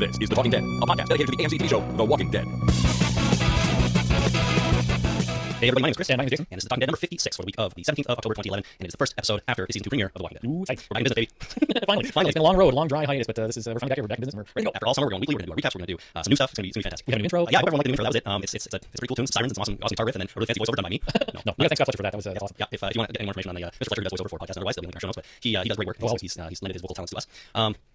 This is The Talking Dead, a podcast dedicated to the AMC TV show, The Walking Dead. Hey everybody, my name is Chris, and my name is Jason, and this is The Talking Dead number 56 for the week of the 17th of October 2011, and it is the first episode after the season 2 premiere of The Walking Dead. Ooh, exciting. We're back in business, baby. Finally. It's been a long road, a long dry hiatus, but this is, we're finally back here, we're back in business, we're ready to go. After all summer, we're going weekly, we're going to do recaps, we're going to do some new stuff, it's going to be fantastic. We have a new intro. Yeah, I hope everyone liked the new intro, that was it. It's a pretty cool tune, some sirens, it's an awesome guitar riff, and then a really fancy voiceover done by me. No, we got to thank Scott Fletcher for that, that's awesome. Yeah, if you want to get any more information on the Mr. Fletcher who does voiceover for podcasts and otherwise, they'll be in our show notes, but he does great work, he's lended his vocal talents to us.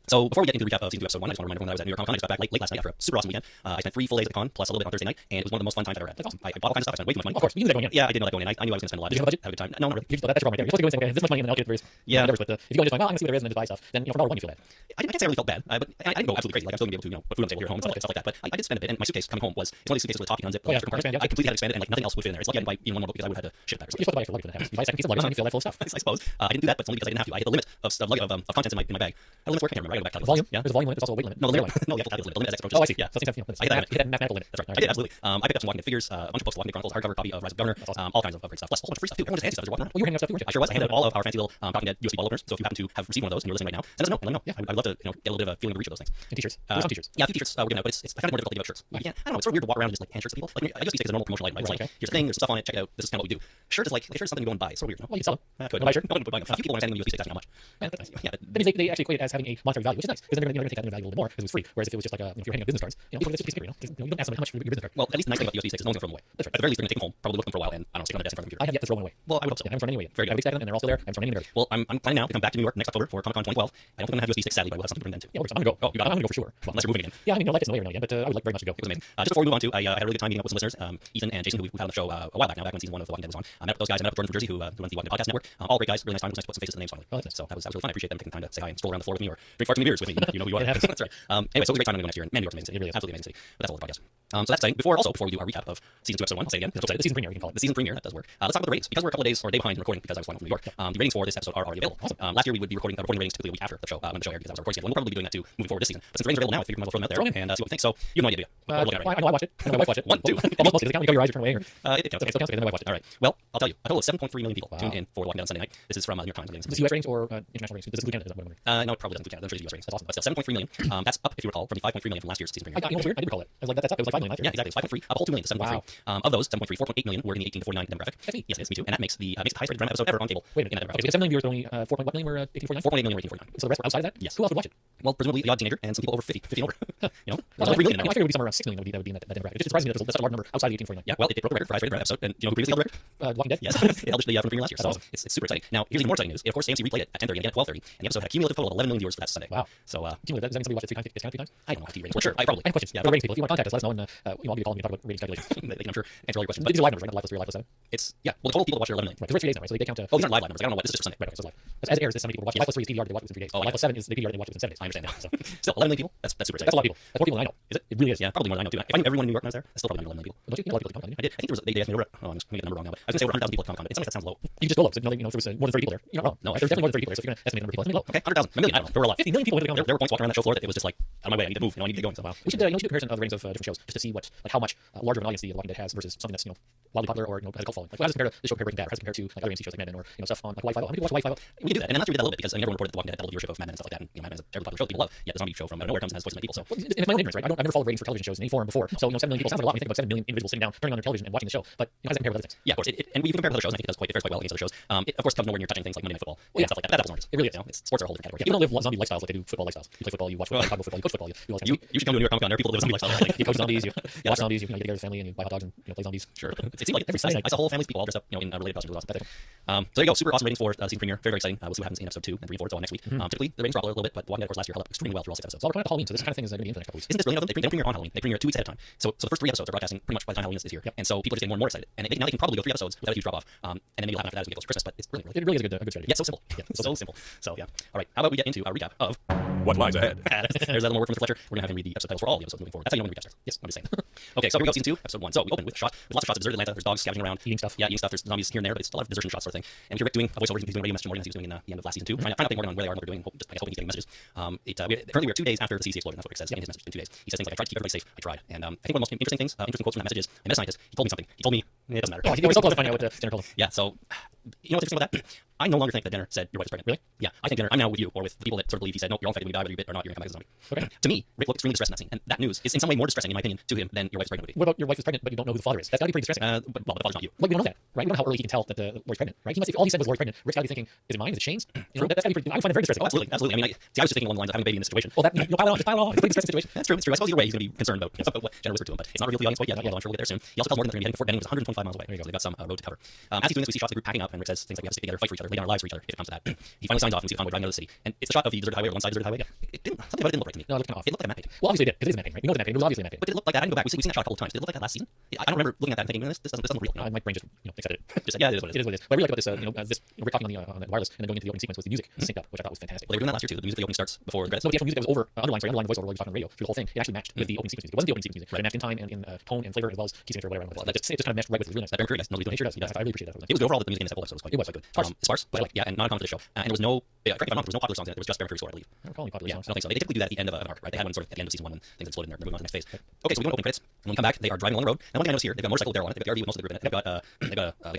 So before we get into the recap of season 2 episode 1, I just want to remind everyone that I was at New York Comic Con. I just got back late last night after a super awesome weekend. I spent 3 full days at the con, plus a little bit on Thursday night, and it was one of the most fun times I've ever had. That's awesome. I bought all kinds of stuff, I spent way too much money. Of course, you knew that going in. Yeah, I did know that going in. I knew I was going to spend a lot. Did you have a budget? Have a good time. No, not really. That's your problem right there. You're supposed to go in and say, okay, this much money, and then I'll get various endeavors, but if you go in just going, well, I'm going to see what there is, and then just buy stuff, then, from $1 you feel bad. I can't say I really felt bad, but I didn't go absolutely crazy. Like, I'm still going to be able to, put food on the table here at home and stuff like that, but I did spend a bit, and my suitcase coming home was, it's one of these suitcases with a top you unzip, certain parts. I completely had to expand it, and like nothing else would fit in there. It's lucky I didn't buy even one more book because I would have had to ship it back. You're supposed to buy extra luggage for that. You buy a second piece of luggage, and you fill that full of stuff. I suppose. I didn't do that, but it's only because I didn't have to. I hit the limit of contents in my bag. I limit for it, I can't remember. I got to volume? Yeah, there's a volume limit, there's also a weight limit. No, the actual limit is extra. Oh, I see. Yeah, so it's I hit that mathematical limit. That's right. I did, absolutely. I picked up some Walking Dead figures, a bunch of books, Walking Dead Chronicles, a hardcover copy of Rise of the Governor, all kinds of great stuff. Plus a whole bunch of free stuff too. Everyone just hands stuff. Well, you were handing out stuff too, weren't you? I sure was. I handed out all of our fancy little Talking Dead USB bottle openers. So if you happen to have received one of those and you're listening right now, send us a note and let me know. Yeah, I'd love to get a little bit of a feeling of the reach of those things. And t-shirts. Some t-shirts. Yeah, a few t-shirts we're gonna, but it's I found it more difficult to give out shirts. I don't know. It's sort of weird to walk around and just like hand shirts to people. Like I just see it as a normal promotional item. Right? It's like here's a thing, there's stuff on it. Check it out. This is kind of what we do. Shirt is like something you go and buy. It's so weird. Well, you can sell them. Could. Buy a shirt. No, buy them. A few people are sending me USB sticks asking how much. Yeah, that means they actually equate it as having a monetary value, which is nice because then they're going to take that value a little bit more because it was free. Whereas if it was just like if you're handing out business cards, people get just a piece of paper. You don't ask them how much for your business card. Well, at least the nice thing about the USB sticks is no one's going to throw them away. That's right. At the very least, they're going to take them home, probably look them for a while, and I don't know, stick on the desk in front of the computer. I have yet to throw one away. Well, I would hope so. I haven't thrown any away yet. Very good. I have them, and they're all still there. I haven't thrown any away. Well, I'm planning now to come back to New York next October for Comic Con 2012. I don't think I'm going to have USB sticks, sadly, but we'll have something to bring then too. Yeah, I'm going to go. Oh, I'm going to go for sure. Well, unless you're moving again. Yeah, I mean, life gets in the way every now and again, but I would like very much to go. It was amazing. Just before we move on to, I had a really good time meeting up with some listeners, Ethan and Jason, who we've had on the show a while back now, back when season 1 of The Walking Dead was on. I met up with those guys. I met up with Jordan from Jersey, who runs the Walking Dead Podcast Network. All great guys, really nice time. It was nice to put some faces and names finally. Oh, that's nice. So that was really fun. I appreciate them taking the time to say hi and stroll around the floor with me or drink far too many beers with me. You know who you are. That's right. Anyway, so it was a great time to go next year, and man, New York's amazing city. It really is. Absolutely amazing city. But that's all the podcast. So that's exciting. Before we do our recap of season 2 episode 1, I'll say it again. The season premiere, you can call it. The season premiere, that does work. Let's talk about the ratings. Because we're a couple of days or a day behind in recording because I was flying from New York. The ratings for this episode are already available. Awesome. Last year we would be recording ratings typically a week after the show, when the show aired, because that was our recording schedule. And we'll probably be doing that too moving forward this season. But since the ratings are available now, I figured we might as well throw them out there and see what we think. So you have no idea, do you? I know I watched it. I know my wife watched it. 1, 2. Almost. Does it count? You go your eyes, you turn away. It counts. Okay, so then I watched it. All right. Well, I'll tell you. A total of 7.3 million people tuned in for The Walking Dead on Sunday night. This is from New York Times. Is this US ratings or international ratings? Does it include Canada? No, it probably doesn't include Canada. I'm sure it's US ratings. That's awesome. But still, 7.3 million. That's up, if you recall, from the 5.3 million from last year's season premiere. I did recall it. I was like, that's up. It was like 5 million last year. Yeah, exactly. It was 5.3. Up a whole 2 million to 7.3. Wow. Of those, 7.3, 4.8 million were in the 18 to 49 demographic. That's me. Yes, it is. Me too. And that makes the highest rated drama episode ever on cable. Wait a minute. Okay, so 7 million viewers, but only 4.1 million were 18 to 49? 4.8 million were 18 to 49. So the rest were outside of that? Yes. Who else would watch it? Well, presumably the odd teenager and some people over 50 and over. You know? I figured it would be somewhere around 6 million that would be in that demographic. It just surprised me that there's such a large number outside the 18 to 49. Yeah, well, it broke the record for highest rated drama episode. And you know who previously held the record? Walking Dead. Yes. It held the from the premiere last year. So awesome. It's super exciting. Now, here's even more exciting news. Of course, AMC replayed it at 10:30 and again at 12:30. And the episode had a cumulative total of 11 million viewers for that Sunday. Wow. So, cumulative, does that mean somebody watched it 3 times? It's counted 3 times? I don't know how to ratings. Sure, I probably. I have questions. Yeah, but ratings people, if you want to contact us, let us know, and I'll give you a call and talk about ratings calculations. They can, I'm sure, answer all your questions. But these are live numbers, right? Not live plus 3 or live plus 7. It's, yeah, well, the total people that watch it are 11 million. Right, there's 3 days now, right? So they can't. Oh, these aren't live numbers. I don't know what. This is just for Sunday. Right, okay, so it's live. As it airs, this how many people watch it. Live plus 3 is PVR, they watch it within 3 days. Oh, live plus 7 is the PVR, they watch it within 7 days. I understand now. So, still, 11 million people. That's super exciting. That's a lot of people. That's more people than I know. Is it? It really is. Yeah, probably more than I know too. If I knew everyone in New York when I was there, that's still probably 11 million people. Don't you? A lot of people at Comic Con. I did. I think there was. They asked me over. Oh, I'm just gonna get the number wrong now. But I was gonna say over 100,000 people at Comic Con. But that sounds low. You can just go low. So, if there was more than 30 people there, you're not wrong. No, there's definitely more than 30 people there. So if you're gonna estimate the number of people, that's low. Okay, 100,000. A million. I don't know. There were a lot. 50 million people. There were points walking around that show floor that it was just like, out of my way. I need to move. I need to get going. So wow. We should do a comparison of the ratings of different shows just to see what, like, how much larger of an audience the Walking Dead has versus something that's wildly popular or has a cult following. Like, how does it compare to the show Breaking Bad? How does it compare to like other AMC shows like Mad Men or stuff on like Hawaii Five-O? How many people watch Hawaii Five-O? We can do that, and then after we did that a little bit because everyone reported that The Walking Dead had double viewership of Mad Men and stuff like that. And Mad Men is a terribly popular show that people love. Yet the zombie show from out of nowhere comes and has voices of people. So it's my own ignorance, right? I've never followed ratings for television shows in any form before. So 7 million people sounds like a lot when you think about 7 million individuals sitting down, turning on their television and watching the show. But how does that compare with other things? Yeah, of course. And we compare with other shows, and I think it fares quite well against other shows. It of course comes nowhere near touching things like Monday Night Football and stuff like that. That's apples and oranges. It really is. Sports are a whole different category. People don't live zombie lifestyles like they do football lifestyles. You play football, you watch football, you football, you coach football, you should come to New York Comic Con. There are people that live a zombie lifestyle. You coach zombies, you watch zombies, you get together as a family and you buy hot dogs and play zombies. Sure. It seems like every Sunday I saw whole families, people all dressed up, in related costumes. It was awesome. So there you go. Super awesome ratings for season premiere. Very exciting. We'll see what happens in episode 2 and 3 and 4. It's all next week. Typically the ratings drop a little bit, but Walking Dead of course last year held up extremely well through all 6 episodes. So we're coming to Halloween, so this kind of thing is going to be in for the next couple weeks. Isn't this brilliant of them? They don't premiere on Halloween. They premiere 2 weeks ahead of time. So the first 3 episodes are broadcasting pretty much by the time Halloween is here. Yep. And so people are just getting more and more excited. And now they can probably go 3 episodes without a huge drop off. And then maybe it'll happen after that as we get closer to Christmas. But it's brilliant. It really is a good strategy. Yeah, so simple. Yeah, so simple. So yeah. All right. How about we get into a recap of what lies ahead? There's that little more work from Mr. Fletcher. We're gonna have him read the episode titles for all the episodes moving forward. That's how you know when the recap starts. Yes, I'm just saying. Okay, so here we go. Season 2, episode 1. So we open with a shot. There's lots of shots of deserted Atlanta. There's dogs scavenging around, eating stuff. Yeah, eating stuff. There's zombies here and there, but it's a lot of desertion shots sort of thing. And Rick doing a voiceover. He's doing radio message to Morgan as he was doing in the end of last season 2. Trying to update Morgan on where they are and what they're doing. I guess hoping he's getting messages. And Currently we're 2 days after the CDC explosion. That's what Rick says in his message. In 2 days, he says things like, "I tried to keep everybody safe. I tried." And I think one of the most interesting things, interesting quotes from that message is, I met a scientist. He told me something. He told me it doesn't matter. Oh, we're so close to finding out what Jenner told him. Yeah. So you know what's interesting about that? I no longer think that Jenner said your wife is pregnant. Really? Yeah. I think Jenner. I'm now with you, or with the people that sort of believe he said, "No, you're all infected when you die, whether you bit or not, you're gonna come back as a zombie." Okay. To me, Rick looked extremely distressed in that scene, and that news is in some way more distressing, in my opinion, to him than your wife is pregnant would be. What about your wife is pregnant, but you don't know who the father is? That's got to be pretty distressing. But the father's not you. Like, we don't know that, right? We don't know how early he can tell that Lori's pregnant, right? He must, if all he said was Lori's pregnant, Rick's got to be thinking, is it mine? Is it Shane's? You know, that's got to be pretty. I find it very distressing. Oh, absolutely, absolutely. I mean, I was just thinking along the lines of having a baby in this situation. Well, that pile on, just pile on. It's a pretty distressing situation. That's true. It's true. I suppose either way, he's going to be concerned about what Jenner whispered to him, but it's not revealed to the audience quite yet. Yeah, I'm sure we'll get there soon. He also tells Morgan that they're going to be heading to Fort Benning, which is 125 miles away. So they've got some road to cover. As he's doing this, we see shots of the group packing up, and Rick says things like, "We have to stick together, fight for each other, lay down our lives for each other if it comes to that." He finally signs off and we see the convoy driving out of the city, and it's the shot of the deserted highway, or one side deserted highway. Yeah. It didn't, something about it didn't look right to me. No, it looked kind of off. It looked like a map painting. Well, obviously it did, because it is a map painting, right? You know it's a map painting. It was obviously a map painting. But did it look like that? I didn't go back. We've seen that shot a couple of times. Did it look like that last season? I don't remember looking at that and thinking, this doesn't look real. My brain just accepted it. Just yeah, it is what it is. It is what it is. But I really like about this, this Rick talking on the wireless and then going into the opening sequence with the music synced up, which I thought was fantastic. Well, they were doing that last year too. The music for the opening starts before the credits. No, the actual music that was underlying the voiceover while he was talking on the radio through the whole thing. It actually matched with the opening sequence music. It wasn't the opening sequence music, but it matched in time and in tone and flavor as well as key signature or whatever. It just kind of meshed right with it. It was really nice. That very nice. Nobody it sure does. I really appreciate that. It was good overall that the music in this episode was quite good. Sparse. Sparse, but like, yeah, and not a common for the show. And there was no, correct me if I'm wrong, there was no popular songs in it. There was just Bear Score, I believe. I don't recall any popular songs. I don't think so. They typically do that at the end of an arc, right? They had one sort of at the end of season 1 when things exploded and they're moving on to the next phase. Okay, so we go to opening credits. And when we come back, they are driving along the road. And one thing I noticed here, they've got a motorcycle there on it. They've got the RV with most of the group in it. They've got a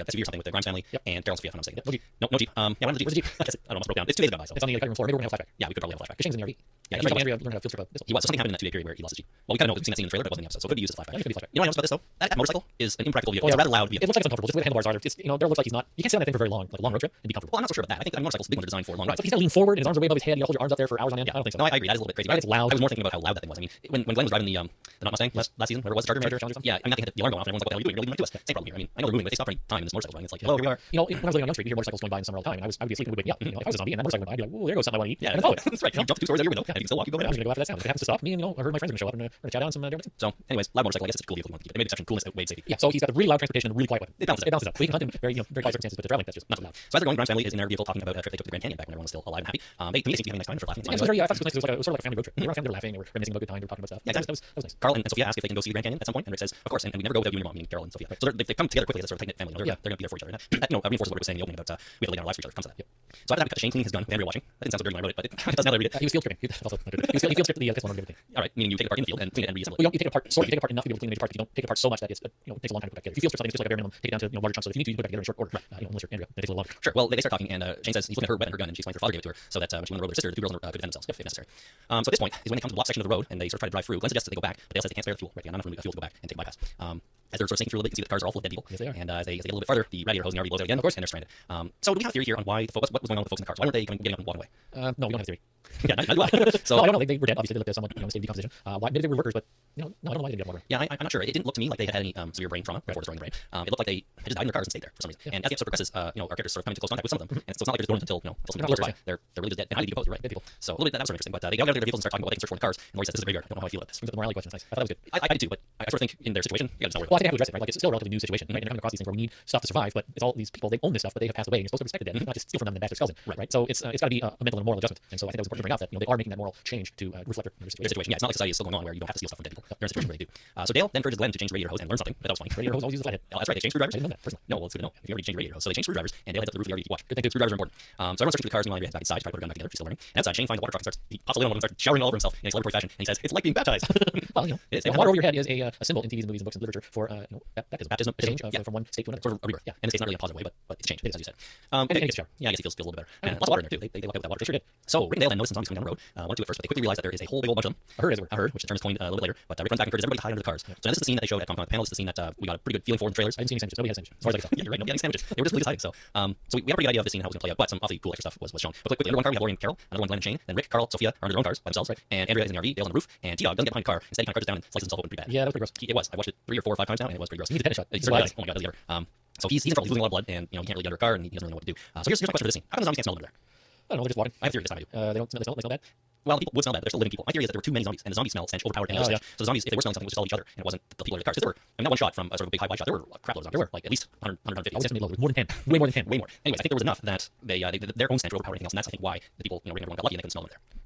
SUV or something with the Grimes family and Carol and Sophia, if I'm not mistaken. No Jeep. No Jeep. Yeah, where's the Jeep? I don't know, almost broke down. It's 2 days ago by, so. It's on the cutting room floor. Maybe we're going to have a flashback. Yeah, we could probably have a flashback. Because Shane's in the RV. Yeah, that's right. Andrea learned how to field trip a missile. He was. Something happened in that 2-day period where he lost his Jeep. Well, we kind of know we've seen that scene in the trailer, but it wasn't in the episode, so it could be used as a flashback. Yeah, it could be a flashback. You know what I noticed about this though? That motorcycle is an impractical vehicle. Oh, yeah. It's a rather loud vehicle. It looks like it's uncomfortable. Just the way the handlebars are. It's, there looks like he's not. You can't sit on that thing for very long, like a long road trip, and be comfortable. Well, I'm not so sure about that. I think motorcycles, big ones, are designed for long rides. So he's got to lean forward, and his arms are way above his head. You hold your arms up there for hours on end. Yeah. I don't think so. No, I agree. That is a little bit crazy. Right, it's loud. I was more thinking about how loud that thing was. I mean, when Glenn was driving the not Mustang last season, whatever it was, the Charger, Challenger. yeah, I mean, that thing had the alarm going off, and everyone's like, "What the hell are you doing? You're really doing that to us." Same problem here. I mean, I know they're moving, but they stop for any time, and this motorcycle's running. It's like, "Hello, here we are." You know, when I was living on Young Street, you hear motorcycles going by in the summer all the time, and I would be asleep and would wake me up. You know, if I was a zombie and that motorcycle went by, I'd be like, "Whoa, there goes something I want to eat." Yeah, and follow it. that's right. You jump 2 stories out your window, and you can still walk. You go I down. was going to go after that sound. If it happens to stop me, and I heard my friends are going to show up and we're going to chat down some different things. So, anyways, loud motorcycle. I guess it's a cool vehicle. You want to keep it. Maybe exception coolness outweighs safety. Yeah, so he's got the really loud transportation and the really quiet one. It balances out. So he can hunt in very quiet circumstances, but the traveling that's just not so loud. So as they're going, Grimes family is in their vehicle talking about a trip they took to the Grand Canyon back when everyone was still alive and happy. To me, they seem to be having a nice time. They're laughing. Yeah, it was very, I thought it was nice. It was sort of like a family road trip. They were around, they were laughing, they were reminiscing about a good time, they were talking about stuff. Yeah, exactly. That was nice. Carl and Sophia ask if they can go see the Grand Canyon at some point, and Rick says, "Of course." And we never go without you and your mom, meaning Carol and Sophia. So they come together quickly as a sort of tight-knit family. They're going to be there for each other. And that reinforces what Rick was saying in the opening about we have to lay down our lives for each other. It comes to that. So after that, we cut to Shane cleaning his gun with Andrea watching. That didn't sound so dirty when I wrote it, but it does now that I read it. He was field stripping. He field stripped the pistol and everything. All right, meaning you take it apart in the field and clean it and reassemble it. Well, you take it apart. You take it apart enough to be able to clean the apart. You don't take it apart so much that it's takes a long time to put back together. If you field strip something, it's just like a bare minimum. Take it down to larger chunks. So if you need to, you put it back together in short order. Unless you're Andrea, it takes a little longer. Sure. Well, they start talking, and Shane says he's looking at her weapon, her gun, and she explains her father gave it to her, so that when she went on the road with her sister, the 2 girls could defend themselves if necessary. So at this point is when they come to the block section of the road, and they sort of try to drive through. Glenn suggests that they go back, but Dale says they can't spare the fuel. Right, they got enough fuel to go back and take a bypass. As they're sort of sinking through a little bit, you can see the cars are all full of dead people. Yes, they are. And as they get a little bit farther, the radiator hose in the RV blows out again, of course, and they're stranded. So do we have a theory here on why what was going on with the folks in the cars? Why weren't they getting up and walking away? No, we don't have a theory. Yeah, I so no, I don't know. They were dead. Obviously, they looked at someone state of decomposition. Maybe they were workers, but no, I don't know why they didn't get more. Yeah, I'm not sure. It didn't look to me like they had any severe brain trauma before destroying the brain. It looked like they had just died in their cars and stayed there for some reason. And as the episode progresses, our characters sort of come into close contact with some of them, and so it's not like they're just dormant until something comes by. They're really just dead and highly decomposed. Right, dead people. So a little bit that was sort of interesting. But they get out of their vehicles and start talking about what they can search for in the cars. And Lori says this is a graveyard. I don't know how I feel about this. Brings up the morality questions. Nice. I thought that was good. I did too, but I sort of think in their situation, you got to tell well, I think they have to address it, right? Like it's still a relatively new situation, right? And they're coming across these things where we need stuff to survive, but it's all these people, they own this stuff, but they have passed away, and you're supposed to respect the dead, not just steal from them and bash their skulls in, right? So it's got to be a mental and moral adjustment, and so I think that was important to bring out that they are making that moral change to reflect their situation. Yeah, it's not like society is still going on where you don't have to steal stuff from dead people. They're in a situation where they do. So Dale then encourages Glenn to change the radiator hose and learn something. But that was funny. Radiator hose always use a flathead. Oh, that's right. They change screwdrivers. I didn't know that personally. No, well, it's good to know. If you already change the radiator hose, so they change screwdrivers, and Dale heads up to the roof of the RV to watch. Good thing too. Screwdrivers are important. So everyone searches through the cars, and Andrea heads back inside to try to put her gun back together. She's still learning. And outside, Shane finds a water truck and he pops a lid on it and starts showering all over himself in a celebratory fashion. And he says, "It's like being baptized." Well, it is. Water over your head is a symbol in TVs and movies and books and literature for baptism. Change from one state to another. Sort of a rebirth. Yeah. In this case, not really a positive way, but it's changed, as you said. And he gets a shower. Yeah, I guess he feels a little bit better. And lots of water in there too. They lucked out with that water. They sure did. So Rick and Dale then notice some zombies coming down the road. One or two at first, but they quickly realize that there is a whole big old bunch of them. A herd, which the term is coined a little bit later. But Rick runs back and encourages everybody to hide under the cars. So now this is the scene that they showed at Comic-Con panel. This is the scene that we got a pretty good feeling for in the trailers. I didn't see any sandwiches. Nobody had sandwiches. As far as I can tell. Yeah, you're right. Nobody had any sandwiches. They were just really hiding. So we have a pretty good idea of the scene, how it was going to play out. But some awfully cool extra stuff was shown. But quickly, under one car we have Lori and Carol, another one Glenn and Shane. Then Rick, Carl, Sophia are under their own cars by themselves, right? And Andrea is in the RV, Dale's on the roof, and T-Dog doesn't get behind the car. Instead, he kind of crouches down and slices himself open pretty bad. Yeah, that was pretty gross. It was. I watched it 3 or 4 or 5 times now, and it was pretty gross. He needs a headshot. Oh my god, does he ever? So he's in trouble. He's losing a lot of blood, and he can't really get under a car, and he doesn't really know what to do. So here's my question for this scene: how come the zombies can't smell them under there? I don't know. They're just walking. I have a theory this time. I do. They don't smell bad. Well, people would smell bad. They're still living people. My theory is that there were too many zombies, and the zombie smell stench overpowered any other stench. So the zombies, if they were smelling something, it was just all each other, and it wasn't the people in the cars. Because there were, not one shot from a sort of a big high wide shot. There were a crap load of zombies. There were like at least 100, 150. I would estimate more than 10. Way more than 10. Way more. Anyways, I think there was enough that their own stench overpowered anything else, and that's I think why the people, Rick and everyone got lucky and they couldn't smell them there.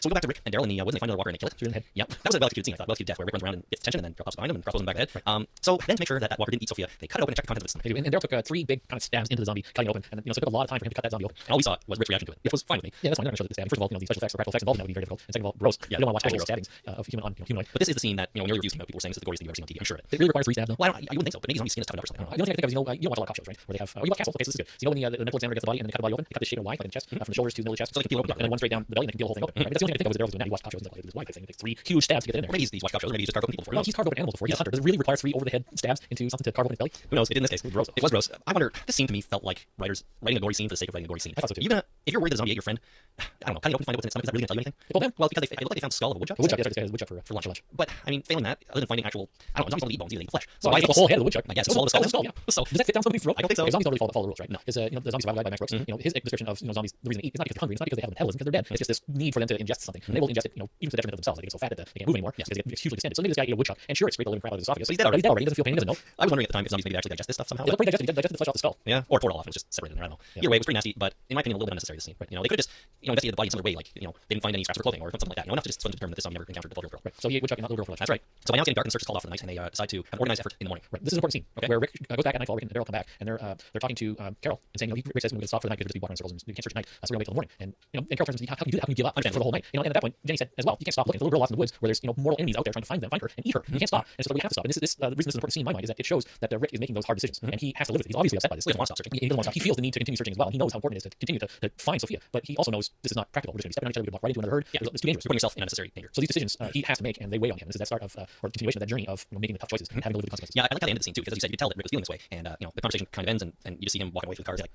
So we go back to Rick and Daryl in the woods, and they find another walker and they kill it. Shoot her in the head. Yeah, that was a well executed scene. I thought well executed death where Rick runs around and gets attention, and then Daryl pops behind him and crossbows him back of the head. So So then to make sure that walker didn't eat Sophia, they cut it open and checked the contents of the system. And Daryl took 3 big kind of stabs into the zombie, cutting it open, and so it took a lot of time for him to cut that zombie open. And all we saw was Rick's reaction to it, which was fine with me. Yeah, that's fine. They're going to show the stabbing. First of all, the special effects or practical effects involved in that would be very difficult. And second of all, gross. Yeah, you don't want to watch gross. actual stabbings of human on humanoid. But this is the scene that, when earlier reviews came out, people were saying this is the goriest thing you've ever seen on TV. I'm sure It really requires 3 stabs, though. Well, I wouldn't think so, but maybe zombie skin is toughened up or something. The only thing I think of is, you don't watch a lot of cop shows, right? Where they have, you watch Castle. Okay, so this is good. So when the medical examiner gets the body and then they cut the body open, they cut the shape of Y, like in the chest, from the shoulders to the middle of the chest, so they can peel open, and then one straight down the belly, and they can peel the whole thing open. Right? That's the only thing I think of is Daryl doing that. You watch cop shows and like this Y thing. It takes 3 huge stabs to get in there. Maybe he's watched cop shows, or maybe he's just carved open people before. No, he's carved open animals before. He's a hunter. Does it really require 3 over the head stabs into something to carve open its belly? Who knows? It did in this case. It was gross. I wonder, this scene to me felt like writers writing a gory scene for the sake of writing a gory scene. I thought so too. If you're worried that a zombie ate your friend, I don't know, cutting open to find out what's in its stomach, is that really going to tell you anything? They told him. Well, because it looked like they found skull of a woodchuck. The woodchuck, yes, this guy has a woodchuck for lunch. But, I mean, failing that, other than finding actual, I don't know, zombies don't eat bones either, they eat flesh. So I ate the whole head of the woodchuck. I guess, swallow the skull. Yeah. So, does that fit down somebody's throat? I don't think so. Okay, zombies don't really follow the rules, right? No. Because, the zombie survival guide by Max Brooks, his description of, zombies, the reason they eat is not because they're hungry, it's not because they have metabolism, because they're dead. It's just this need for them to ingest something. And they will ingest it, even to the detriment of themselves. They get so fat that they can't move anymore. Yes, because they get hugely extended. So maybe this guy ate a woodchuck, and sure, it scraped the living crap out of his esophagus. But he's dead already. He doesn't feel pain, he doesn't know. I was wondering at the time if zombies maybe actually digest this stuff somehow. It's pretty digested. He digested the flesh off the skull. Yeah, or tore it all off and it was just separated in there, I don't know. Yeah. Either way, it was pretty nasty, but in my opinion, a little bit unnecessary, this scene. Right? They could have just, investigated the body in some other way, like, they didn't find any scraps of clothing or something like that. Enough to just sort of determine that this zombie never encountered the little girl. Right. So he ate woodchuck and not little girl for lunch. That's right. So by now it's getting dark and the search is called off for the night, and they decide to have an organized effort in the morning. Right. This is an important scene where Rick goes back at nightfall. Rick and Daryl come back, and they're talking to Carol and saying, Rick says we're going to stop for the night because we're just be walking in circles and we can't search at night, so we're going to wait till the morning. And Carol turns to me, how can you do that? How can you give up for the whole night? And at that point, Jenny said as well, you can't stop looking. The little girl lost in the woods where there's mortal enemies out there trying to find her and eat her. You can't stop. And so we have to stop. And the reason this is an important scene in my mind is that it shows that Rick is making those hard decisions, and he has to live with it. He's obviously upset by this. He doesn't want to stop searching. He doesn't want to stop. He feels the need to continue searching as well. He knows how important it is to continue to find Sophia, but he also knows this is not practical. We're just going to be stepping on each other. We walk right into another herd. Yeah, it's too dangerous. You're putting yourself in unnecessary danger. So these decisions he has to make, and they weigh on him. This is that start of or continuation of that journey of making the tough choices and having to live with the consequences. Yeah, I like how they ended the scene too, because as you said, you could tell that Rick was feeling this way, and the conversation kind of ends, and you just see him walking away through the cars, like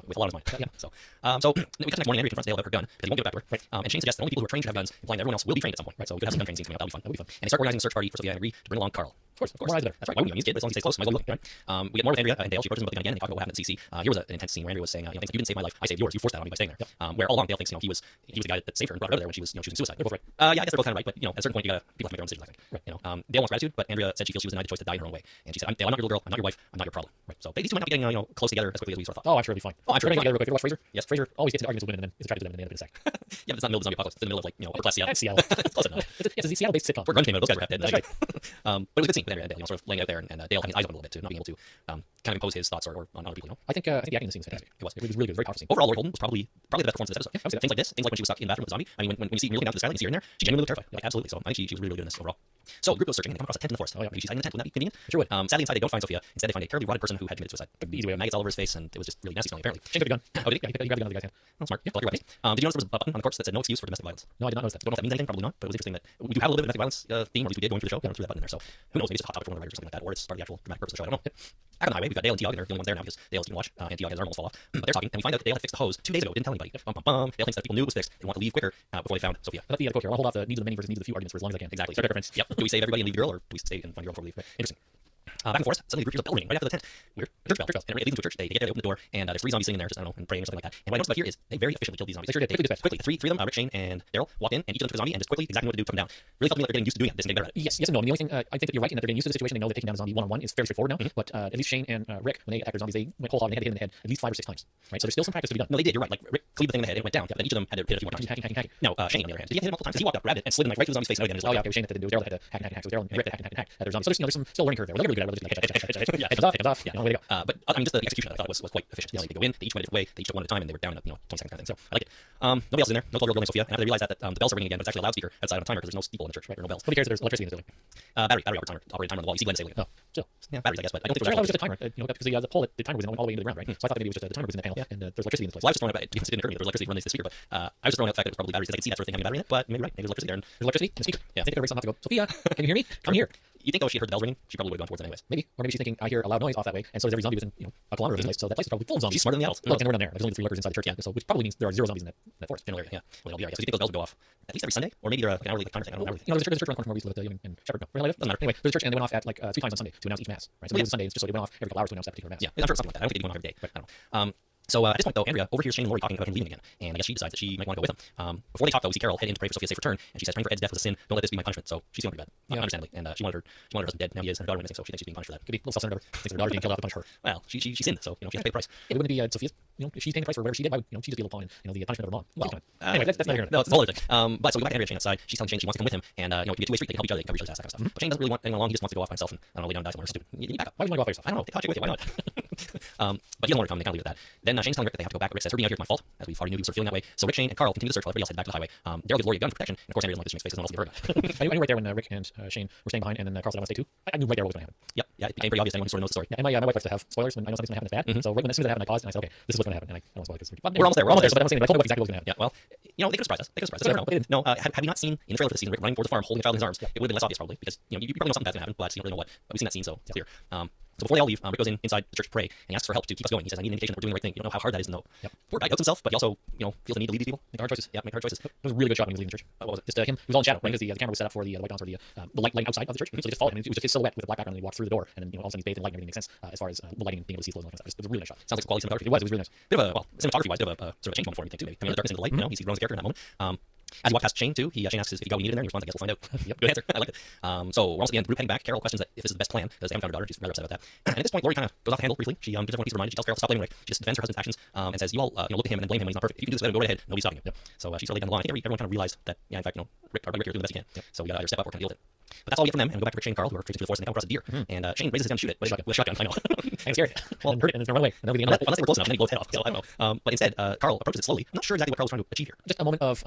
with a lot of his mind. Yeah. So we cut the next morning, and Andrea confronts Dale about her gun because he won't give it back to her. Right. And Shane suggests that only people who are trained should have guns, implying that everyone else will be trained at some point. Right. So we could have some gun training scenes coming out. That'll be fun. And they start organizing a search party for Sophia and agree to bring along Carl. Of course. More eyes better. That's right. Why wouldn't you? He's a kid, but as long as he stays close, might as well look. Right. We get more with Andrea and Dale. She approaches him about the gun again, and they talk about what happened at CC. Here was an intense scene where Andrea was saying, things like, you didn't save my life, I saved yours. You forced that on me by staying there. Yep. Where all along Dale thinks, he was the guy that saved her and brought her over there when she was choosing suicide. They're both right. Yeah, I guess they're both kind of right, but at a certain point, people have to make their own decisions, I think. Right. Dale wants gratitude, but Andrea said she feels she was denied the choice to die in her own way. And she said, Dale, I'm not your little girl, I'm not your wife, I'm not your problem. Right. So these two might not be getting close together as quickly as we sort of thought. Oh, I'm sure it'll be fine. Oh, I'm sure it'll be fine. Real quick. You watch Frasier? Yes. Frasier always gets into arguments with women and then is attracted to them and they end up in a sack. Yeah, but it's not in the middle of the zombie apocalypse. It's in the middle of upper class Seattle. That's Seattle. Close enough. It's a Seattle-based sitcom. Where grunge came out, those guys were half dead. That's right. But it was a good scene with Andrea and Dale, sort of laying out there, and Dale having his eyes open a little bit to not being able to kind of impose his thoughts or on other people. I think the acting in the scene was fantastic. It was really good. It was very powerful scene. Overall, Lori Holden was probably the best performance of this episode. Yeah, things like this, things like when she was stuck in the bathroom with the zombie. I mean, when you see when you're looking down to the skyline, you see her in there, she genuinely looked terrified. Like, absolutely. So I think she was really good in this overall. So the group goes searching and they come across a tent in the forest. Oh yeah, maybe she's hiding in the tent. Wouldn't that be convenient? Sure would. Sadly, inside they don't find Sophia. Instead, they find a terribly rotted person who had committed suicide. The easy way of maggots all over his face, and it was just really nasty smelling. Apparently, Shane took a gun. Oh, did he? Yeah, he grabbed the gun out of the guy's hand. Oh, smart. Yeah, lucky right. Did you notice there was a button on the corpse that said no excuse for domestic violence? No, I did not notice that. Don't know if that means anything. Probably not. But it was interesting that we do have a little bit of domestic violence theme, or at least we did going through the show. Through that button in there. So who knows? Maybe it's just a hot topic for one of the writers or something like that, or it's part of the actual dramatic purpose of the show. I don't know. Back on the highway, we've got Dale and Tiag, and they're the only ones there now because Dale's didn't watch, and Tiag has his arm almost fall off. But they're talking, and we find out that Dale had fixed the hose 2 days ago. Didn't tell anybody. Dale thinks that people knew it was fixed. They want to leave quicker before they found Sophia. I thought the quote here. I want to hold off the needs of the many versus needs of the few arguments for as long as I can. Exactly. Start reference. Yep. Do we save everybody and leave the girl, or do we stay and find the girl before we leave? Right. Interesting. Back in the forest, suddenly the group hears a bell ringing right after the tent. Weird. Church bell. And it leads to a church. They get there, they open the door, and there's 3 zombies sitting in there, just, I don't know, and praying or something like that. And what I noticed about here is they very efficiently killed these zombies. They sure did. Quickly. Three of them, Rick, Shane, and Daryl, walked in, and each of them took a zombie and just quickly, exactly what to do, took them down. Really felt to me like they're getting used to doing this and getting better at it. Yes and no. And the only thing I think that you're right in that they're getting used to the situation. They know that taking down a zombie one-on-one is fairly straightforward now. But at least Shane and Rick, when they attacked their zombies, they went whole hog and they had to hit him in the head at least 5 or 6 times. Right. So there's still some practice to be done. No, they did. You're right. Like Rick cleaved the thing in the head, it went down. But then each of them had to hit a few more times. Hacking. No, Shane on the other hand, did he hit him multiple times? He walked up, grabbed it, and slid him like right through the zombie's face. And oh yeah, okay. Shane had to do. Daryl had to hack. So Daryl and Rick had to hack at their zombies. So there's some still learning curve there. They're really good at it. Yeah. It comes off. Yeah. Way to go. But I mean, just the execution I thought was quite efficient. They go in, they each went a different way, they each took one at a time, and they were down in 20 seconds kind of thing. So I like it. Nobody else is in there. No 12-year-old girl named Sophia. And after they realized that the bells are ringing again, but it's actually a loudspeaker outside on a timer because there's no people in the church, right? There are no bells. Nobody cares that there's electricity in the building. Battery operated timer on the wall. You see Glenn sailing. Oh, still. Yeah, batteries, I guess, but I don't think it was just a timer. Because the pole, the timer was all the way into the ground, right? So I thought maybe it was just the timer was in the panel, and there's electricity in this place. Well, I was just throwing out, it didn't occur to me that there's electricity running this speaker, but I was just throwing out the fact that it was probably batteries because I can see that sort of thing having a battery in it. But maybe right, maybe there's electricity there. There's electricity in the speaker. Yeah. I think the have to go. Sophia, can you hear me? Come here. You think though if she heard the bells ringing, she probably would have gone towards it anyways. Maybe, or maybe she's thinking I hear a loud noise off that way, and so does every zombie within a kilometer of this place. So that place is probably full of zombies. She's smarter than the owls. Look, and we're not there. There's only 3 lurkers inside the church. Yeah. So which probably means there are 0 zombies in that forest. General area, yeah. Well, I guess. So you think those bells would go off at least every Sunday, or maybe they're like an hourly timer thing. I don't know. There's a church around the corner where we used to live in Shepherd. No, where I live? Doesn't matter. Anyway, there's a church and they went off at like 3 times on Sunday to announce each mass. Right. So it was Sunday. It's just so they went off every couple hours to announce that particular mass. Yeah, I'm sure it's something like that. I don't think they do one every day, but I don't know. So at this point, though, Andrea overhears Shane and Lori talking about him leaving again, and I guess she decides that she might want to go with him. Before they talk, though, we see Carol head in to pray for Sophia's safe return, and she says, "Praying for Ed's death was a sin. Don't let this be my punishment." So she's feeling pretty bad, understandably, and she wanted her husband dead. Now he is, and her daughter went missing, so she thinks she's being punished for that. Could be a little self-centered. Thinks her daughter being killed off to punish her. Well, she sinned, so she has to pay the price. Yeah, wouldn't it be Sophia's? If she's paying the price for whatever she did, why would she just be able to pawn the punishment of her mom? Well, anyway, that's not here. No, it's a whole other thing. But so we go back to Andrea and Shane outside. She's telling Shane she wants to come with him, and it can be a two-way street. They can help each other, they can cover each other's ass, that kind of stuff. But Shane doesn't really want anyone along. He just wants to go off by himself and I don't know, lay down and die somewhere stupid. You back up. Why would you want to go off by yourself? I don't know. Take a chick with you. Why not? But he doesn't want her to come. They kind of leave it at that. Then Shane's telling Rick that they have to go back. Rick says, "Her being out here is my fault," as we've already knew he was sort of feeling that way. So Rick, Shane, and Carl continue the search while everybody else head back to the highway. Daryl gives Lori a gun for protection, and of course Andrea doesn't like this Shane's face, doesn't want to get her gun. I knew right there when Rick and Shane were staying behind, and then Carl said, "I want to stay too." I knew right there what was going to happen. Yep. Yeah, it became pretty obvious to anyone who sort of knows the story. Yeah, and my wife likes to have spoilers when I know something's going to happen that's bad. So right when as soon as that happened, I paused and I said, "Okay, this is what's going to happen." And I don't want to spoil it. We're almost there. We're almost there. But I'm saying I told my wife exactly what's going to happen. Yeah. Well, they could surprise us. They could surprise us. Never know. No, had we not seen in the trailer for the season Rick running towards the farm holding a child in his arms, it would have been less obvious probably because you probably know something bad's going to happen, but you don't really know what. But we've seen that scene, so it's clear. So before they all leave, Rick goes inside the church to pray and he asks for help to keep us going. He says, "I need an indication that we're doing the right thing." You don't know how hard that is to know. Yep. Poor guy doubts himself, but he also feels the need to lead these people. Make hard choices. Yeah, make hard choices. It was a really good shot when he was leaving the church. What was it? Just him. He was all in shadow, right? Because the camera was set up for the white dawns or the light outside of the church. So they just followed him. It was just his silhouette with a black background, and he walked through the door, and then all of a sudden he's bathed in light, and everything makes sense as far as the lighting and being able to see flows and all that stuff. It was a really nice shot. Sounds like quality cinematography. It was really nice. Bit of a cinematography-wise, bit of a sort of a change moment for him, I think, too. Maybe coming out of the darkness into the light. He sees Rowan's character in that moment. As he walks past Shane too, Shane asks if he got what he needed in there. He responds, "I guess we'll find out." Yep, good answer. I like it. So we're almost at the end. The group heading back. Carol questions that if this is the best plan because they haven't found her daughter. She's rather upset about that. And at this point, Lori kind of goes off the handle briefly. She gives everyone a piece of reminder. She tells Carol to stop blaming Rick. She just defends her husband's actions and says, "You all look at him and then blame him when he's not perfect. If you can do this, let him go right ahead. Nobody's stopping you." Yep. So she started down the line. I think everyone kind of realized that in fact, Rick are doing the best he can. Yep. So we got to either step up or kind of deal with it. But that's all we get from them. And we go back to Rick, Shane, and Carl, who are traipsing through the forest and they come across a deer. And Shane raises his gun to shoot it, but with a shotgun. I know. I'm scared. Well, hurt it and it's run away. Unless they were close enough, and then he blows his head off. So I don't know. But instead, Carl approaches it slowly. I'm not sure exactly what Carl was trying to achieve here. Just a moment of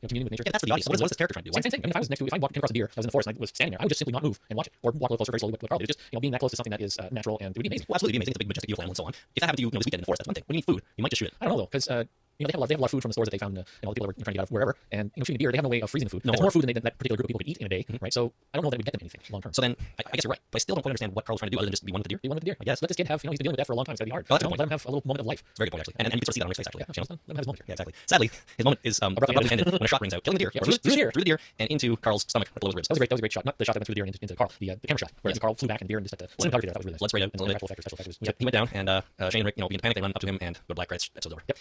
communion with nature. Yeah, that's for the audience. What is this character trying to do? Same thing. I mean, if I was next to, if I came across a deer that was in the forest and I was standing there, I would just simply not move and watch it, or walk a little closer very slowly. What Carl did, just being that close to something that is natural and it would be amazing. Well, absolutely, it'd be amazing. It's a big, majestic, beautiful animal and so on. If that happened to you, this weekend in the forest, that's one thing. When you need food, you might just shoot it. I don't know though, because they have a lot of food from the stores that they found. All the people that were trying to get out of wherever, and shooting deer, they have no way of freezing the food. No, that's more food than that particular group of people could eat in a day, right? So I don't know that we'd get them anything long term. So then, I guess you're right, but I still don't quite understand what Carl's trying to do other than just be one with the deer. Be one with the deer. I guess. Let this kid have, he's been dealing with that for a long time. It's gotta be hard. Oh, let him have a little moment of life. It's a very good point actually, and you can sort of see that on Rick's face actually. Yeah, let him have his moment. Yeah, exactly. Sadly, his moment is abruptly ended when a shot rings out, killing the deer, through the deer, and into Carl's stomach at the lower ribs. That was a great shot. Not the shot that went through the deer and into Carl. The camera shot, where Carl flew back and the deer and just had the cinematography there. That was really nice. Blood sprayed out. Special factors. He went down, and Shane and Rick, begin to panic. They run up to him and go to black credits. Episode's over. Yep.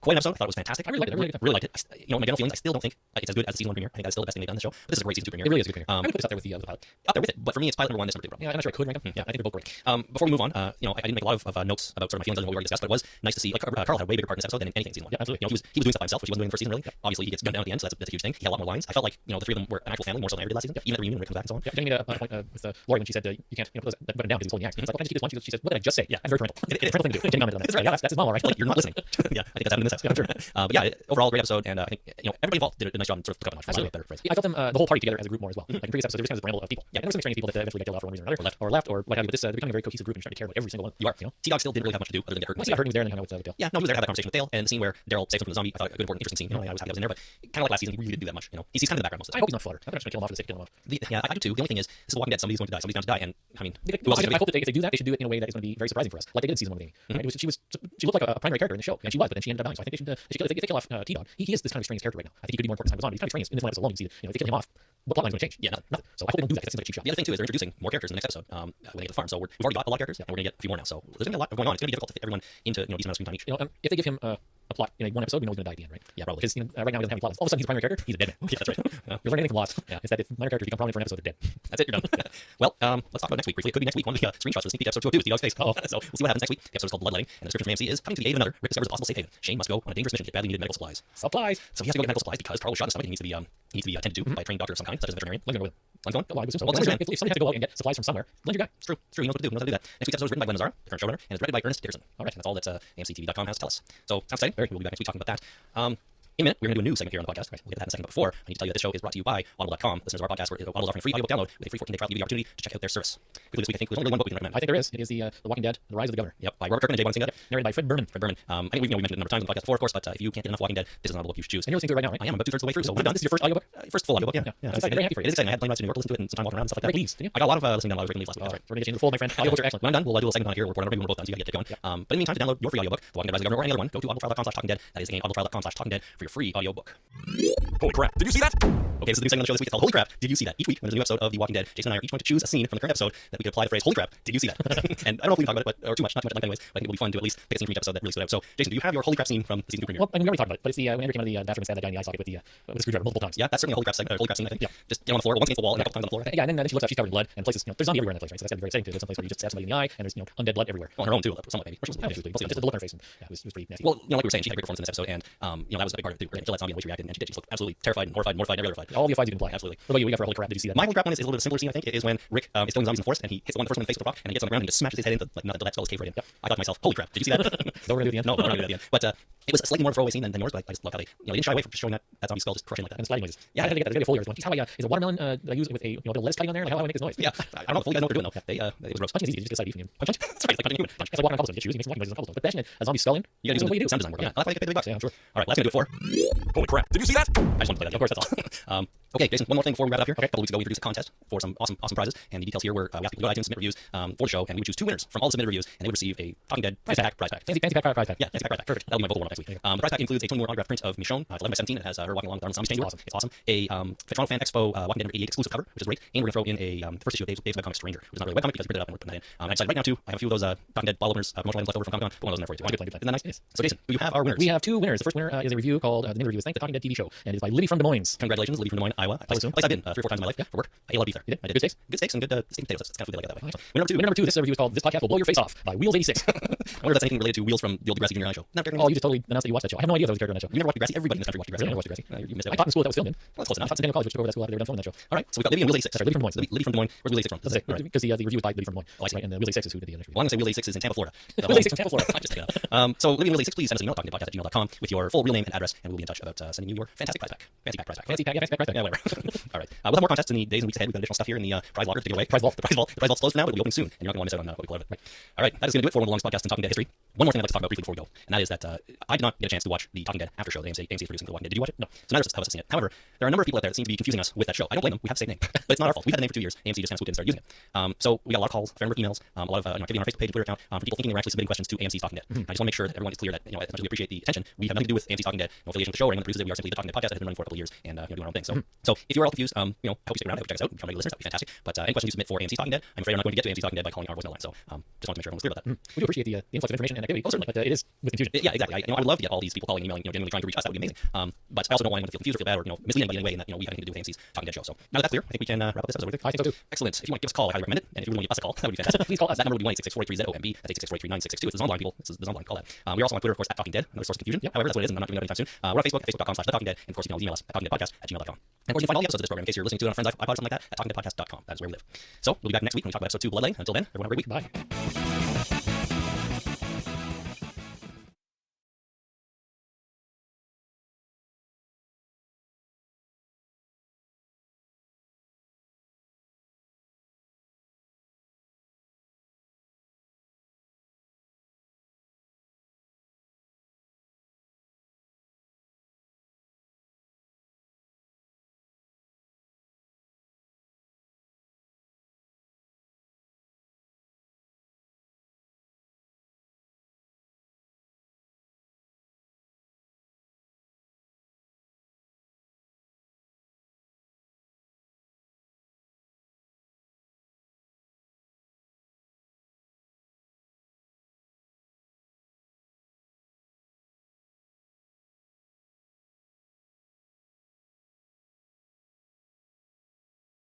Quite an episode. I thought it was fantastic. I really liked it. My general feelings, I still don't think it's as good as the season 1 premiere. I think that's still the best thing they've done on the show. But this is a great season 2 premiere. It really is a good premiere. I would put this up there with the pilot. Up there with it, but for me, it's pilot number 1. That's number 2. Yeah, I'm not sure I could rank them. Yeah, I think they're both great. Before we move on, I didn't make a lot of notes about sort of my feelings on what we already discussed, but it was nice to see Carl had a way bigger part in this episode than anything in season 1. Yeah, absolutely. He was doing stuff by himself, which he wasn't doing in the first season really. Yep. Obviously, he gets gunned down at the end, so that's a huge thing. He had a lot more lines. I felt like the three of them were an actual family more so than I did last season. Yep. Even at the reunion, when Rick comes back and so on. Yeah, getting to a point with Lori when she said you can't put that button down because he's holding the axe. It's like, well, can I just keep this one? She said, "What did I just say?" Yeah, I'm very parental. It's a parental thing to do. Jenny commented on that. Yeah, that's his mom, all right? Like you're not listening. Yeah, I think that's happened in this episode. But yeah, overall great episode, and I think everybody involved did a nice job and sort of took up a notch. Absolutely. Better phrase. Yeah, I felt them the whole party together as a group more as well. Like in previous episodes, there was kind of this ramble of people. Yeah, there were some extraneous people that eventually got killed off for one reason or another, or left, or what have you. But this they're becoming a very cohesive group and trying to care about every single one. You are. T-Dog still didn't really have much to do other than get hurt. Once he got hurt, he was there and then kind of with Dale. Yeah, no, he was there to have that conversation with Dale, and the scene where Daryl saves him from the zombie, I thought a good, important, interesting scene. I was happy that was in there, but kind of like last season, he really didn't do that much. He's kind of in the background most of the time. I hope he's not fluttered. I'm not just gonna kill him off for the sake of killing him off. Yeah, I do too. The only thing is, this is Walking Dead. Somebody's going to die. Somebody's bound to die, and I mean, I hope that if they do that, they should do it in a way that is going to be very surprising for us, like they did in season 1 with Amy. Right? She looked like a primary character in the show, and she was, but then she ended up dying. So I think if they kill off T-Dog, he is this kind of strange character right now. I think he could be more important as time goes on. But he's kind of strange in this one episode alone. You see, if they kill him off, what plotline's going to change? Yeah, nothing. So I hope they don't do that. That seems like a cheap shot. The other thing too is they're introducing more characters in the next episode when they get to the farm. So we've already got a lot of characters, and we're going to get a few more now. So there's going to be a lot going on. It's going to be difficult to fit everyone into decent amount of screen time each. If they give him a plot in one episode, we know he's going to die at the end, right? Yeah, probably. Because right now he doesn't have any plot. All of a sudden he's a primary character. He's a dead man. Yeah, that's right. You'll learn anything from Lost. Yeah, it's that if minor characters become prominent for an episode, they're dead. That's it. You're done. Well, let's talk about next week briefly. It could be next week. One of the screenshots for the sneak peek episode 202 with T-Dog's face. So we'll see what happens next week. The episode is called Bloodletting, and the description from AMC is coming to the aid of another. Rick discovers a possible safe haven. Shane must go on a dangerous mission to get badly needed medical supplies. So he has to go get medical supplies because Carl was shot in the stomach and he needs to be attended to by a trained doctor of some kind, such as a veterinarian. Let me go with him. Well, if somebody has to go out and get supplies from somewhere, lend your guy. It's true. He knows what to do. He knows how to do that. Next week's episode is written by Glenn Nazara, the current showrunner, and it's directed by Ernest Dickerson. All right, and that's all that AMCTV.com has to tell us. So sounds exciting. We'll be back next week talking about that. In a minute, we're going to do a new segment here on the podcast. Right, we'll get to that in a second. But before, I need to tell you that this show is brought to you by Audible.com. Listeners of our podcast, where Audible is offering a free audiobook download with a free 14-day trial to give you the opportunity to check out their service. This week, I think there's only one book we can recommend. I think there is. It is the Walking Dead: The Rise of the Governor. Yep, by Robert Kirkman and Jay Bonsinger. Yep, narrated by Fred Berman. I think we've mentioned it a number of times on the podcast before, of course. But if you can't get enough Walking Dead, this is another book you should choose. And you're listening to it right now, right? I am. I'm about 2/3 of the way through. So this is your first audiobook? First full audiobook. Yeah. I'm very happy for you. It is exciting. I had plane rides to New York to listen to it and some time walking around and stuff like that. Leaves, didn't you? I got a lot of listening down while I was reading leaves last week. That's right. We're going to get you into the fold, my friend. Audiobooks are excellent. When I'm done, we'll do a segment on here. We're recording every one of both done, so you got to get going. But in the meantime, to download your free audiobook, The Walking Dead: Rise of the Governor, or any other one, go to audibletrial.com/talkingdead. That is again audibletrial.com/talkingdead for for your free audiobook. Holy crap, did you see that? Okay, this is the new segment on the show this week. It's called Holy Crap, Did You See That? Each week, when there's a new episode of The Walking Dead, Jason and I are each going to choose a scene from the current episode that we could apply the phrase, Holy crap, did you see that? And I don't know if we can talk about it, or too much, not too much at length anyways, but I think it'll be fun to at least pick a scene from each episode that really stood out. So, Jason, do you have your Holy crap scene from the season 2 premiere? Well, I mean, we already talked about it, but it's the when Andrew came out of the bathroom and stabbed that guy in the eye socket with the screwdriver multiple times. Yeah, that's certainly a Holy crap segment, Holy crap scene, I think. Yeah. Just get on the floor, once against the wall, and a couple times on the floor. Yeah, and then she looks up, she's covered in blood, and places, there's zombie everywhere in that place, right? So that's gotta be very exciting too. There's some place where you just stab somebody in the eye, and there's undead blood everywhere. On her own too, somewhat maybe. Or she was, Just the look on her face, and yeah, it was pretty nasty. well, like we were saying, she had a great performance in this episode, and that was a big part of it too. Right? Kill that zombie and the way she reacted, and she did. She looked absolutely terrified and horrified and mortified and every other fight. All the fights you can play. Absolutely. What about you? We got for Holy crap, did you see that? My Holy crap one is a little bit of a simpler scene, I think. It is when Rick is killing zombies in the forest, and he hits the first one in the face with a rock, and he gets on the ground and just smashes his head into nothing to let his cave right in. Yep. I thought to myself, holy crap, did you see that? So we're gonna do it at the end? No, we're not gonna do it at the end. But it was a slightly more throwaway scene than yours, but I just love how they didn't shy away from just showing that zombie skull just crushing like that. And sliding noises. Yeah, I had to get that. There's gotta be a Foley or something. Geez, how is a watermelon that I use with a bit of lettuce cutting on there? Like how I make this noise? Yeah, I don't know if you guys know what they're doing though. It was gross. Punching is easy. You just get a side beef and you punch. That's right, it's like punching a human. Punch. It's like walking on cobblestone. You get shoes, you make some walking noises on cobblestone. But bashing a zombie skull in, You gotta what do do you do? sound design work. Yeah. That's why I get paid big bucks. Yeah, I'm sure. All right, well, that's gonna do it for. Holy crap! Did you see that? I just wanted to play that. Of course, that's all. Okay, Jason, one more thing before we wrap it up here. Okay. A couple weeks ago, we introduced a contest for some awesome prizes, and the details here were we asked people to go to iTunes, submit reviews for the show, and we would choose 2 winners from all the submitted reviews, and they would receive a Talking Dead prize pack. Fancy pack, prize pack. Yeah, fancy pack. Perfect. That'll be my vocal warm up next week. The prize pack includes a 20 more autographed print of Michonne. It's 11 by 17. It has her walking along with arms and zombies chained to her. Awesome. It's awesome. A Toronto Fan Expo Walking Dead number 88 exclusive cover, which is great. And we're gonna throw in a the first issue of Dave's webcomic Stranger, which is not really a webcomic because we printed it up and we're putting that in. I decided right now too. I have a few of those Talking Dead ball openers, promotional items left over from Comic Con. Put one of those in there for you too. Good plan. Isn't that nice? Yes. So Jason, you have our winners. We have 2 winners. The first winner is a review called the name of the review is Thank the Talking Dead TV Show, and it's by Libby from Des Moines. Congratulations, Libby from Des Moines, Iowa. Place I've been 3 or 4 times in my life for work. I ate a lot of beef there. You did? I did. Good steaks? Good steaks and good steak potatoes. That's kind of food I like that way. Excellent. Winner number 2. This review is called This Podcast Will Blow Your Face Off by Wheels 86. I wonder if that's anything related to Wheels from the old Degrassi Junior High show. Not Oh, you just totally announced that you watched that show. I have no idea if that was a character on that show. You never watched Degrassi? Everybody in this country watched Degrassi. Really? I never watched Degrassi. You missed it. I taught in school that was filmed in. Well, that's close enough. I taught Centennial College, which took over that school after they were done filming that show. All right, so we've got Libby and Wheels 86. That's right, Libby from Des Moines. Libby from Des Moines. Where's Wheels 86 from? That's it. Because the review is by Libby from Des Moines. Oh, I see. Right, and Wheels 86 is who did the interview. Well, I'm going to say Wheels 86 is in Tampa, Florida. Wheels 86 from Tampa, Florida. I just take it out. So, Libby and Wheels 86, please send us an email, talkingdeadpodcast@gmail.com with your full real name and address, and we'll be in touch about sending you your fantastic prize pack. Fancy pack prize pack. Fancy pack, yeah, fancy pack prize pack. Yeah, whatever. All right. We'll have more contests in the days and weeks ahead. We've got additional stuff here in the prize locker to give away. Prize vault. The prize vault's closed for now, but it'll be opening soon, and you're not going to want to miss out on what we pull out of it. Right. All right, that is going to do it for one of the longest podcasts in Talking Dead history. One more thing I'd like to talk about briefly before we go, and that is that I did not get a chance to watch the Talking Dead after show that AMC is producing for The Walking Dead. Did you watch it? No. So neither of us have seen it. However, there are a number of people out there that seem to be confusing us with that show. I don't blame them. We have the same name, but it's not our fault. We've had the name for 2 years. AMC just kind of swooped in and started using it. So we got a lot of calls, a fair number of emails, a lot of activity on our Facebook page, Twitter account, for people thinking they were actually submitting questions to AMC's Talking Dead. I just want to make sure that everyone is clear that as much as we appreciate the attention, we have nothing to do with AMC's Talking Dead, no affiliation with the show or anyone that produces it. We are simply the Talking Dead podcast that has been running for a couple of years and doing our own thing. So if you are all confused, I hope you stick around. I hope you check us out. If you're trying to listeners, that'd be fantastic. But any questions you submit for AMC's Talking Dead, I'm afraid I'm not going to get to AMC's Talking Dead by calling our voicemail line. So just want to make sure everyone's clear about that. We do appreciate the influx of information and activity. Oh, certainly. But it is with confusion. Yeah, exactly. I would love to get all these people calling, emailing, genuinely trying to reach us. That would be amazing. But I also don't want anyone to feel confused or feel bad or mislead anybody in any way, and that we have anything to do with AMC's Talking Dead show. So now that that's clear, I think we can wrap up this episode. I think so too. Excellent. If you want to give us a call, I highly recommend it. And if you really want to give us a call, that would be fantastic. Please call us. That number would be 1-866-483-ZOMB. That's 866-483-9662. It's the Zombie line, people. It's the Zombie line. Call that. We're also on Twitter, of course, at Talking Dead. Another source of confusion. However, that's what it is, and I'm not doing that anytime soon. We're on Facebook, facebook.com/TheTalkingDead. And of course, you can always email us at talkingdeadpodcast@gmail.com. And of course, you can find all the episodes of this program in case you're listening to it on Friends iPod or something like that at talkingdeadpodcast.com. That is where we live. So we'll be back next week when we talk about episode 2, Bloodline. Until then, everyone have a great week. Bye.